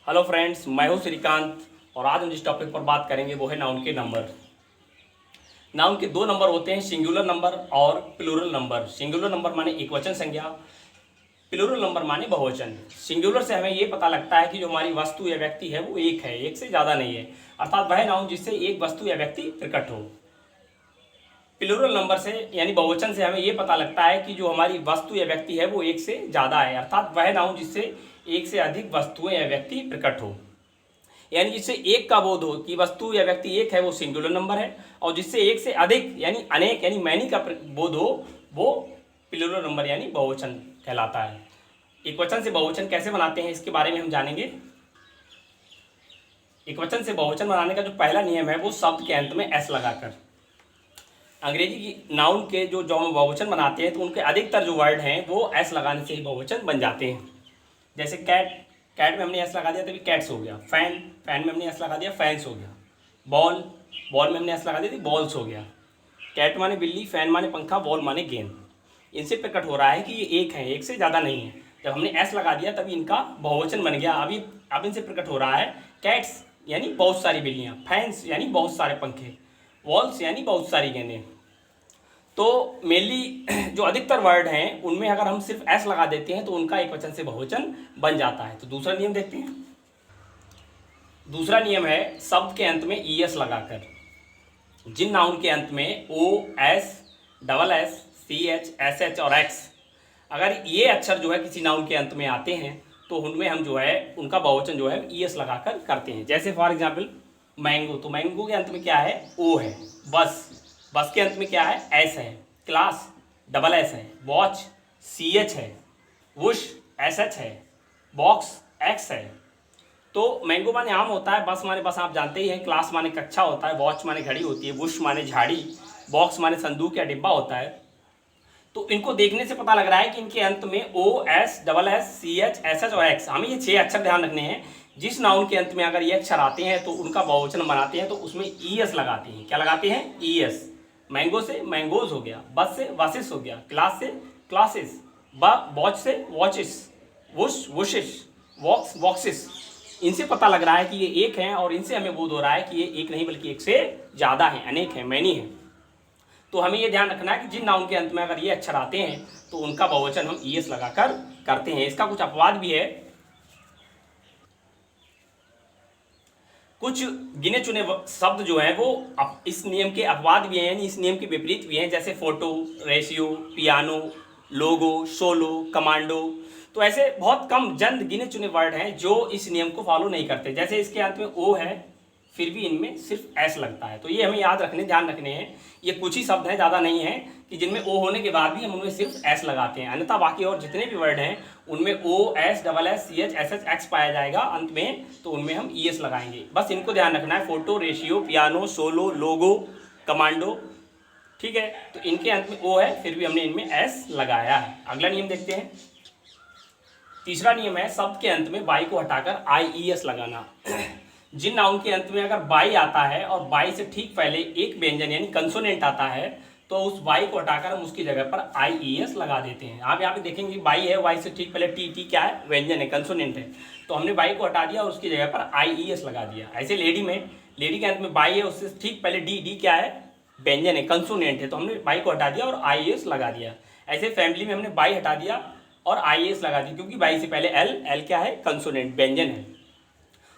Hello friends, मैं हूं श्रीकांत और आज हम जिस टॉपिक पर बात करेंगे वो है नाउन के नंबर। नाउन के दो नंबर होते हैं, सिंगुलर नंबर और प्लूरल नंबर। सिंगुलर नंबर माने एक वचन संज्ञा, प्लूरल नंबर माने बहुवचन। सिंगुलर से हमें ये पता लगता है कि जो हमारी वस्तु या व्यक्ति है वो एक है, एक से ज़्यादा नहीं है, अर्थात वह नाउन जिससे एक वस्तु या व्यक्ति प्रकट हो। प्लूरल नंबर से यानी बहुवचन से हमें ये पता लगता है कि जो हमारी वस्तु या व्यक्ति है वो एक से ज़्यादा है, अर्थात वह नाउन जिससे एक से अधिक वस्तुएं या व्यक्ति प्रकट हो। यानी जिससे एक का बोध हो कि वस्तु या व्यक्ति एक है वो सिंगुलर नंबर है, और जिससे एक से अधिक यानी अनेक यानी मैनी का बोध हो वो प्लूरल नंबर यानी बहुवचन कहलाता है। एक वचन से बहुवचन कैसे बनाते हैं इसके बारे में हम जानेंगे। एक वचन से बहुवचन बनाने का जो पहला नियम है वो शब्द के अंत में एस लगाकर। अंग्रेजी की नाउन के जो हम बहुवचन बनाते हैं तो उनके अधिकतर जो वर्ड हैं वो एस लगाने से ही बहुवचन बन जाते हैं। जैसे कैट, कैट में हमने एस लगा दिया तभी कैट्स हो गया। फैन, फैन में हमने एस लगा दिया फैंस हो गया। बॉल, बॉल में हमने एस लगा दिया तो बॉल्स हो गया। कैट माने बिल्ली, फैन माने पंखा, बॉल माने गेंद। इनसे प्रकट हो रहा है कि ये एक है, एक से ज़्यादा नहीं है। जब हमने एस लगा दिया तभी इनका बहुवचन बन गया। अभी अब इनसे प्रकट हो रहा है कैट्स यानी बहुत सारी बिल्लियाँ, फैंस यानी बहुत सारे पंखे, वॉल्स यानी बहुत सारी गेंदें। तो मेनली जो अधिकतर वर्ड हैं उनमें अगर हम सिर्फ एस लगा देते हैं तो उनका एक वचन से बहुवचन बन जाता है। तो दूसरा नियम देखते हैं। दूसरा नियम है शब्द के अंत में ई एस लगाकर। जिन नाउन के अंत में O, S, double S, C H, S H और एक्स, अगर ये अक्षर जो है किसी नाउन के अंत में आते हैं तो उनमें हम जो है उनका बहुवचन जो है ई एस लगाकर करते हैं। जैसे फॉर एग्जाम्पल मैंगो, तो मैंगो के अंत में क्या है, ओ है। बस, बस के अंत में क्या है, एस है। क्लास, डबल एस है। वॉच, सी एच है। वुश, एस एच है। बॉक्स, एक्स है। तो मैंगो माने आम होता है, बस माने बस आप जानते ही हैं, क्लास माने कक्षा होता है, वॉच माने घड़ी होती है, वुश माने झाड़ी, बॉक्स माने संदूक या डिब्बा होता है। तो इनको देखने से पता लग रहा है कि इनके अंत में O, S, double S, C H, S H और एक्स, हमें ये 6 अक्षर ध्यान रखने हैं। जिस नाउन के अंत में अगर ये अक्षर आते हैं तो उनका बहुवचन बनाते हैं तो उसमें ई एस लगाते हैं। क्या लगाते हैं, ई एस। मैंगो से मैंगोज हो गया, बस से बसेस हो गया, क्लास से क्लासेस, वॉच से वॉचेस, वुश वुशेस, वॉक्स वॉक्सेस। इनसे पता लग रहा है कि ये एक हैं और इनसे हमें बोध हो रहा है कि ये एक नहीं बल्कि एक से ज़्यादा है, अनेक है, मैनी है। तो हमें ये ध्यान रखना है कि जिन नाउन के अंत में अगर ये अक्षर आते हैं तो उनका बहुवचन हम ई एस लगाकर करते हैं। इसका कुछ अपवाद भी है, कुछ गिने चुने शब्द जो हैं वो इस नियम के अपवाद भी हैं, यानी इस नियम के विपरीत भी हैं। जैसे फोटो, रेशियो, पियानो, लोगो, सोलो, कमांडो। तो ऐसे बहुत कम चंद गिने चुने वर्ड हैं जो इस नियम को फॉलो नहीं करते। जैसे इसके अंत में ओ है फिर भी इनमें सिर्फ एस लगता है। तो ये हमें याद रखने, ध्यान रखने हैं। ये कुछ ही शब्द हैं, ज़्यादा नहीं है, कि जिनमें ओ होने के बाद भी हम उनमें सिर्फ एस लगाते हैं। अन्यथा बाकी और जितने भी वर्ड हैं उनमें O, S, double S, C H, S H, X पाया जाएगा अंत में, तो उनमें हम ई एस लगाएंगे। बस इनको ध्यान रखना है, फोटो, रेशियो, पियानो, सोलो, लोगो, कमांडो। ठीक है, तो इनके अंत में ओ है फिर भी हमने इनमें एस लगाया है। अगला नियम देखते हैं। तीसरा नियम है शब्द के अंत में बाई को हटाकर आई ई एस लगाना। जिन नाउन के अंत में अगर बाई आता है और बाई से ठीक पहले एक व्यंजन यानी कंसोनेंट आता है तो उस बाई को हटाकर हम उसकी जगह पर आई ई एस लगा देते हैं। आप यहाँ पे देखेंगे बाई है, वाई से ठीक पहले टी, टी क्या है, व्यंजन है, कंसोनेंट है, तो हमने बाई को हटा दिया और उसकी जगह पर आई ई एस लगा दिया। ऐसे लेडी में, लेडी के अंत में बाई है, उससे ठीक पहले डी, डी क्या है, व्यंजन है, कंसोनेंट है, तो हमने बाई को हटा दिया और आई ई एस लगा दिया। ऐसे फैमिली में हमने बाई हटा दिया और आई एस लगा दी, क्योंकि बाई से पहले एल, एल क्या है, कंसोनेंट, व्यंजन है।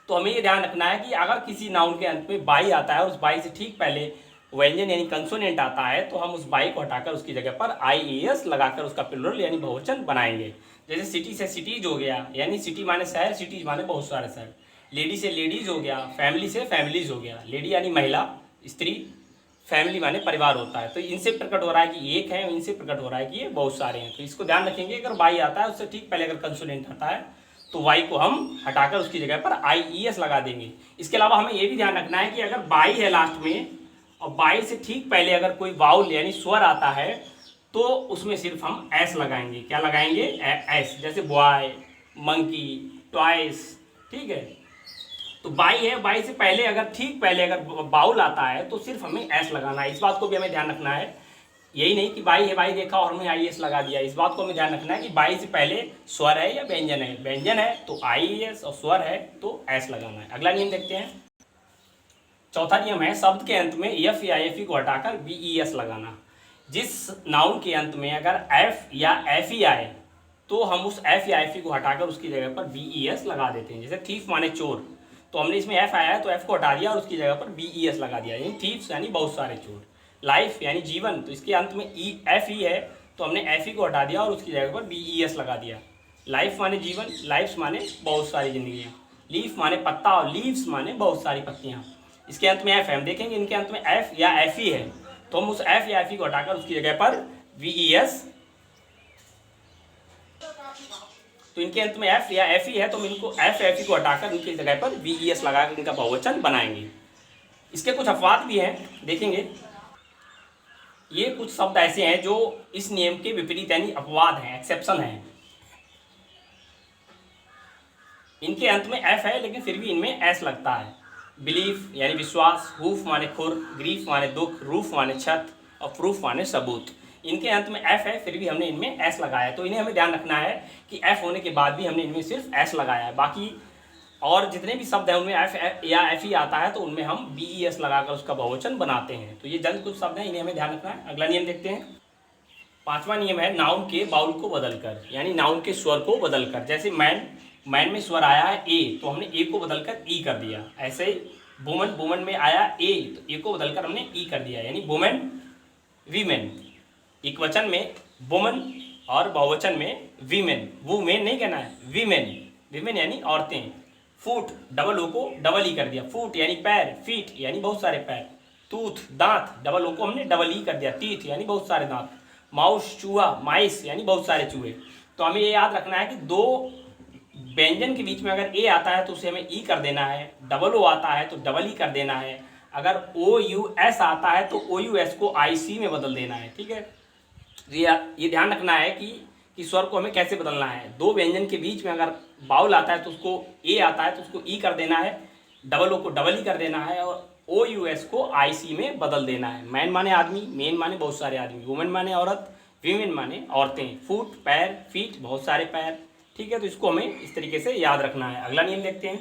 तो हमें ये ध्यान रखना है कि अगर किसी नाउन के अंत में बाई आता है और उस बाई से ठीक पहले व्यंजन यानी कंसोनेंट आता है तो हम उस बाई को हटाकर उसकी जगह पर आई ई एस लगाकर उसका प्लूरल यानी बहुवचन बनाएंगे। जैसे सिटी से सिटीज हो गया, यानी सिटी माने शहर, सिटीज माने बहुत सारे शहर। लेडी से लेडीज हो गया, फैमिली से फैमिलीज हो गया। लेडी यानी महिला, स्त्री, फैमिली माने परिवार होता है। तो इनसे प्रकट हो रहा है कि एक है, इनसे प्रकट हो रहा है कि ये बहुत सारे हैं। तो इसको ध्यान रखेंगे, अगर बाई आता है उससे ठीक पहले अगर कंसोनेंट आता है तो वाई को हम हटाकर उसकी जगह पर आई ई एस लगा देंगे। इसके अलावा हमें यह भी ध्यान रखना है कि अगर बाई है लास्ट में और बाई से ठीक पहले अगर कोई वाउल यानी स्वर आता है तो उसमें सिर्फ हम एस लगाएंगे। क्या लगाएंगे, एस। जैसे बॉय, मंकी, टॉयस। ठीक है, तो बाई है, बाई से पहले अगर ठीक पहले अगर बाउल आता है तो सिर्फ हमें एस लगाना है। इस बात को भी हमें ध्यान रखना है। यही नहीं कि बाई है, बाई देखा और हमने IAS लगा दिया। इस बात को हमें ध्यान रखना है कि बाई से पहले स्वर है या व्यंजन है। व्यंजन है तो IAS और स्वर है तो S लगाना है। अगला नियम देखते हैं। चौथा नियम है शब्द के अंत में F या FE को हटाकर VES लगाना। जिस नाउन के अंत में अगर F या FE आए तो हम उस F या FE को हटाकर उसकी जगह पर VES लगा देते हैं। जैसे थीफ माने चोर, तो हमने इसमें F आया है तो F को हटा दिया और उसकी जगह पर VES लगा दिया, यानी थीफ्स यानी बहुत सारे चोर। लाइफ यानी जीवन, तो इसके अंत में FE है तो हमने FE को हटा दिया और उसकी जगह पर VES लगा दिया। लाइफ माने जीवन, लाइफ्स माने बहुत सारी जिंदगियाँ, लीफ माने पत्ता और लीव्स माने बहुत सारी पत्तियाँ। इसके अंत में F है, हम देखेंगे इनके अंत में F या FE है तो हम उस F या FE को हटाकर उसकी जगह पर VES, तो इनके अंत में F या FE है तो हम इनको F FE को हटाकर इनकी जगह पर VES लगाकर इनका बहुवचन बनाएंगे। इसके कुछ अपवाद भी हैं, देखेंगे। ये कुछ शब्द ऐसे हैं जो इस नियम के विपरीत यानी अपवाद हैं, एक्सेप्शन हैं। इनके अंत में F है लेकिन फिर भी इनमें S लगता है। बिलीफ यानी विश्वास, हुफ माने खुर, ग्रीफ माने दुख, रूफ माने छत और प्रूफ माने सबूत। इनके अंत में F है फिर भी हमने इनमें S लगाया है, तो इन्हें हमें ध्यान रखना है कि F होने के बाद भी हमने इनमें सिर्फ S लगाया है। बाकी और जितने भी शब्द हैं उनमें F या FE आता है तो उनमें हम VES लगाकर उसका बहुवचन बनाते हैं। तो ये जल्द कुछ शब्द हैं, इन्हें हमें ध्यान रखना है। अगला नियम देखते हैं। पांचवा नियम है नाउन के बाउल को बदलकर, यानी नाउन के स्वर को बदलकर। जैसे मैन, मैन में स्वर आया है A तो हमने A को बदलकर E कर दिया। ऐसे ही वुमन, वुमन में आया A तो A को बदलकर हमने E कर दिया, यानी वुमेन वीमेन। एक वचन में वुमन और बहुवचन में वीमेन, वुमेन नहीं कहना है, वीमेन, वीमेन यानी औरतें। फूट, डबल ओ को डबल ई कर दिया, फूट यानी पैर, फीट यानी बहुत सारे पैर। टूथ दांत, डबल ओ को हमने डबल ई कर दिया, टीथ यानी बहुत सारे दांत। माउस चूहा, माइस यानी बहुत सारे चूहे। तो हमें ये याद रखना है कि दो व्यंजन के बीच में अगर ए आता है तो उसे हमें ई कर देना है, डबल ओ आता है तो डबल ई कर देना है, अगर OUS आता है तो OUS को IC में बदल देना है। ठीक है, ये ध्यान रखना है कि स्वर को हमें कैसे बदलना है। दो व्यंजन के बीच में अगर बाउल आता है तो उसको ए आता है तो उसको ई कर देना है, डबल ओ को डबल ई कर देना है और OUS को IC में बदल देना है। मैन माने आदमी, मेन माने बहुत सारे आदमी, वुमेन माने औरत, वीमेन माने औरतें। फुट पैर, फीट बहुत सारे पैर। ठीक है, तो इसको हमें इस तरीके से याद रखना है। अगला नियम देखते हैं।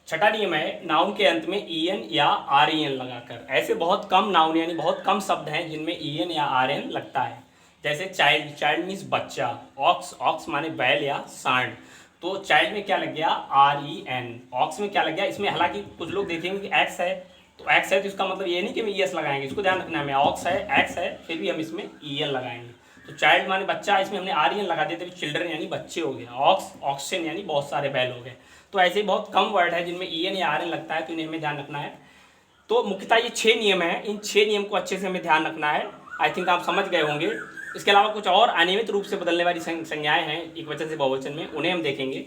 छठा नियम है नाउन के अंत में EN या REN लगाकर। ऐसे बहुत कम नाउन यानी बहुत कम शब्द हैं जिनमें EN या RN लगता है। जैसे चाइल्ड, चाइल्ड मीन्स बच्चा। ऑक्स, ऑक्स माने बैल या सांड, तो चाइल्ड में क्या लग गया REN। ऑक्स में क्या लग गया, इसमें हालांकि कुछ लोग देखेंगे कि एक्स है तो एक्स है तो इसका मतलब ये नहीं कि हम ES लगाएंगे, इसको ध्यान रखना है। हमें ऑक्स है, एक्स है, फिर भी हम इसमें EN लगाएंगे। तो चाइल्ड माने बच्चा, इसमें हमने REN लगा दिया तो चिल्ड्रन यानी बच्चे हो गया। ऑक्स, ऑक्सन यानी बहुत सारे बैल हो गए। तो ऐसे ही बहुत कम वर्ड है जिनमें EN या RN लगता है, तो इन्हें हमें ध्यान रखना है। तो मुख्यतः ये 6 नियम हैं, इन 6 नियम को अच्छे से हमें ध्यान रखना है। आई थिंक आप समझ गए होंगे। इसके अलावा कुछ और अनियमित रूप से बदलने वाली संज्ञाएं हैं एक वचन से बहुवचन में, उन्हें हम देखेंगे।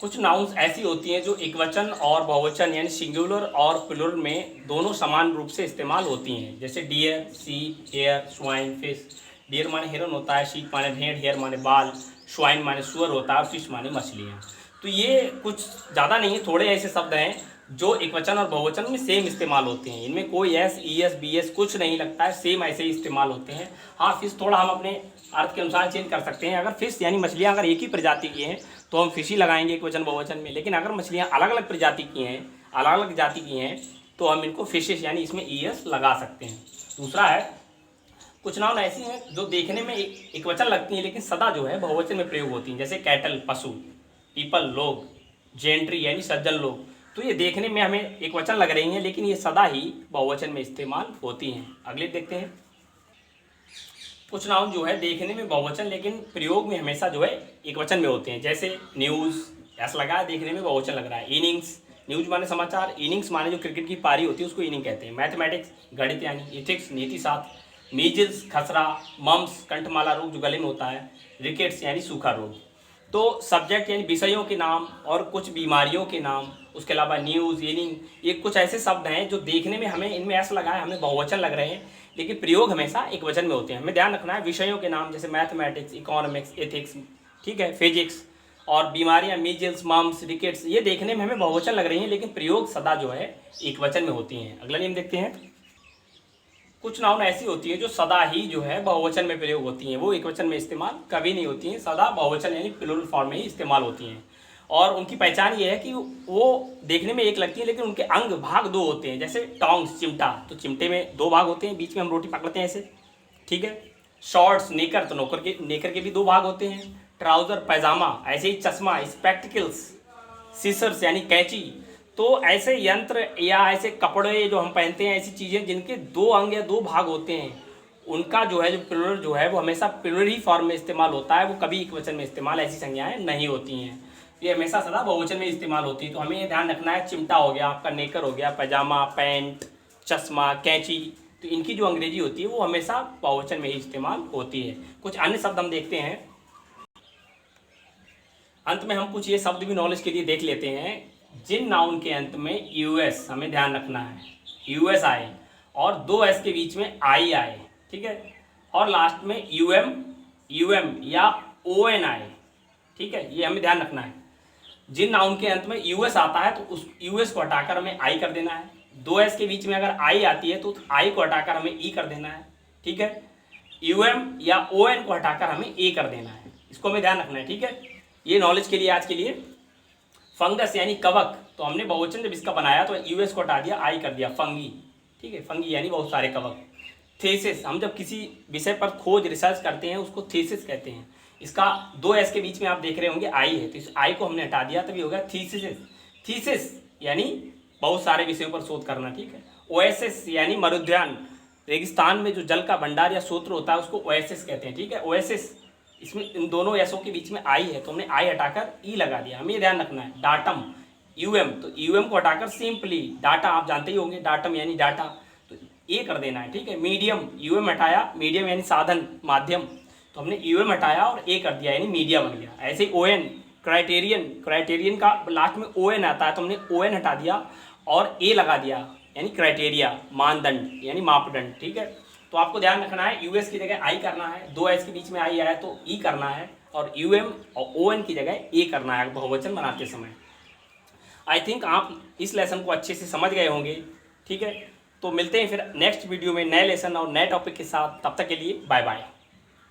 कुछ नाउन्स ऐसी होती हैं जो एक वचन और बहुवचन यानी सिंगुलर और प्लुरल में दोनों समान रूप से इस्तेमाल होती हैं। जैसे डियर, सीप, हेयर, स्वाइन, फिश। डियर माने हिरन होता है, सीप माने भेड़, हेयर माने बाल, स्वाइन माने सुअर होता है और फिश माने मछलियाँ। तो ये कुछ ज़्यादा नहीं है, थोड़े ऐसे शब्द हैं जो एक वचन और बहुवचन में सेम इस्तेमाल होते हैं। इनमें कोई S, ES, BS कुछ नहीं लगता है, सेम ऐसे ही इस्तेमाल होते हैं। हाँ, फिश थोड़ा हम अपने अर्थ के अनुसार चेंज कर सकते हैं। अगर फिश यानी मछलियाँ अगर एक ही प्रजाति की हैं तो हम फिश ही लगाएंगे एक वचन बहुवचन में, लेकिन अगर मछलियाँ अलग अलग प्रजाति की हैं, अलग अलग जाति की हैं, तो हम इनको फिशेस यानी इसमें ES लगा सकते हैं। दूसरा है कुछ नाउन ऐसी हैं जो देखने में एक वचन लगती हैं लेकिन सदा जो है बहुवचन में प्रयोग होती हैं। जैसे कैटल पशु, पीपल लोग, जेंट्री यानी सज्जन लोग। तो ये देखने में हमें एक वचन लग रही हैं लेकिन ये सदा ही बहुवचन में इस्तेमाल होती हैं। अगले देखते हैं। कुछ नाउन जो है देखने में बहुवचन लेकिन प्रयोग में हमेशा जो है एक वचन में होते हैं। जैसे न्यूज़, ऐसा लगा है देखने में बहुवचन लग रहा है। इनिंग्स, न्यूज़ माने समाचार, इनिंग्स माने जो क्रिकेट की पारी होती है उसको इनिंग कहते हैं। मैथमेटिक्स गणित यानी, एथिक्स नीति शास्त्र, मीजल्स खसरा, मम्स कंठमाला रोग जो गले में होता है, रिकेट्स यानी सूखा रोग। तो सब्जेक्ट यानी विषयों के नाम और कुछ बीमारियों के नाम, उसके अलावा न्यूज़, इनिंग, ये कुछ ऐसे शब्द हैं जो देखने में हमें इनमें ऐसा लगा है हमें बहुवचन लग रहे हैं लेकिन प्रयोग हमेशा एक वचन में होते हैं। हमें ध्यान रखना है विषयों के नाम जैसे मैथमेटिक्स, इकोनॉमिक्स, एथिक्स, ठीक है, फिजिक्स, और बीमारियां मीजल्स, मम्स, रिकेट्स, ये देखने में हमें बहुवचन लग रही हैं लेकिन प्रयोग सदा जो है एक वचन में होती हैं। अगला नियम देखते हैं। कुछ नाउन ऐसी होती है जो सदा ही जो है बहुवचन में प्रयोग होती हैं, वो एकवचन में इस्तेमाल कभी नहीं होती हैं, सदा बहुवचन यानी प्लूरल फॉर्म में ही इस्तेमाल होती हैं। और उनकी पहचान ये है कि वो देखने में एक लगती है लेकिन उनके अंग भाग दो होते हैं। जैसे टोंग्स चिमटा, तो चिमटे में दो भाग होते हैं, बीच में हम रोटी पकड़ते हैं ऐसे, ठीक है। शॉर्ट्स नेकर, तो नेकर के भी दो भाग होते हैं। ट्राउज़र पैजामा, ऐसे ही चश्मा स्पेक्टिकल्स। सीसर्स यानी कैंची। तो ऐसे यंत्र या ऐसे कपड़े जो हम पहनते हैं, ऐसी चीज़ें जिनके दो अंग या दो भाग होते हैं, उनका जो है जो प्लूरल जो है वो हमेशा प्लूरल ही फॉर्म में इस्तेमाल होता है, वो कभी एकवचन में इस्तेमाल ऐसी संज्ञाएं नहीं होती हैं। ये हमेशा सदा बहुवचन में इस्तेमाल होती है। तो हमें ये ध्यान रखना है, चिमटा हो गया आपका, नेकर हो गया, पैजामा, पैंट, चश्मा, कैंची, तो इनकी जो अंग्रेजी होती है वो हमेशा बहुवचन में ही इस्तेमाल होती है। कुछ अन्य शब्द हम देखते हैं, अंत में हम कुछ ये शब्द भी नॉलेज के लिए देख लेते हैं। जिन नाउन के अंत में यूएस, हमें ध्यान रखना है, यूएस आए और दो एस के बीच में आई आए, ठीक है, और लास्ट में यूएम या ओएन आए, ठीक है, ये हमें ध्यान रखना है। जिन नाउन के अंत में यूएस आता है तो उस यूएस को हटाकर हमें आई कर देना है। दो एस के बीच में अगर आई आती है तो आई को हटाकर हमें ई कर देना है, ठीक है। यूएम या ओएन को हटाकर हमें ए कर देना है, इसको हमें ध्यान रखना है, ठीक है। ये नॉलेज के लिए आज के लिए। फंगस यानी कवक, तो हमने बहुवचन जब इसका बनाया तो यूएस को हटा दिया, आई कर दिया, फंगी, ठीक है, फंगी यानी बहुत सारे कवक। थीसिस, हम जब किसी विषय पर खोज रिसर्च करते हैं उसको थीसिस कहते हैं। इसका दो एस के बीच में आप देख रहे होंगे आई है, तो इस आई को हमने हटा दिया, तभी हो गया थीसिस। थीसिस यानी बहुत सारे विषयों पर शोध करना, ठीक है। ओएसिस यानी मरुद्यान, रेगिस्तान में जो जल का भंडार या सूत्र होता है उसको ओएसिस कहते हैं, ठीक है, ओएसिस। इसमें इन दोनों एसओ के बीच में आई है तो हमने आई हटाकर ई लगा दिया, हमें ये ध्यान रखना है। डाटम, यूएम, तो यूएम को हटाकर सिंपली डाटा, आप जानते ही होंगे डाटम यानी डाटा, तो ए कर देना है, ठीक है। मीडियम, यूएम हटाया, मीडियम यानी साधन, माध्यम, तो हमने यूएम हटाया और ए कर दिया यानी मीडिया बन गया। ऐसे ही ओएन, क्राइटेरियन, क्राइटेरियन का लास्ट में ओएन आता है तो हमने ओएन हटा दिया और ए लगा दिया यानी क्राइटेरिया, मानदंड यानी मापदंड, ठीक है। तो आपको ध्यान रखना है, यूएस की जगह आई करना है, दो एस के बीच में आई आया तो ई करना है, और यूएम और ओएन की जगह ए करना है बहुवचन बनाते समय। आई थिंक आप इस लेसन को अच्छे से समझ गए होंगे, ठीक है। तो मिलते हैं फिर नेक्स्ट वीडियो में नए लेसन और नए टॉपिक के साथ, तब तक के लिए बाय बाय।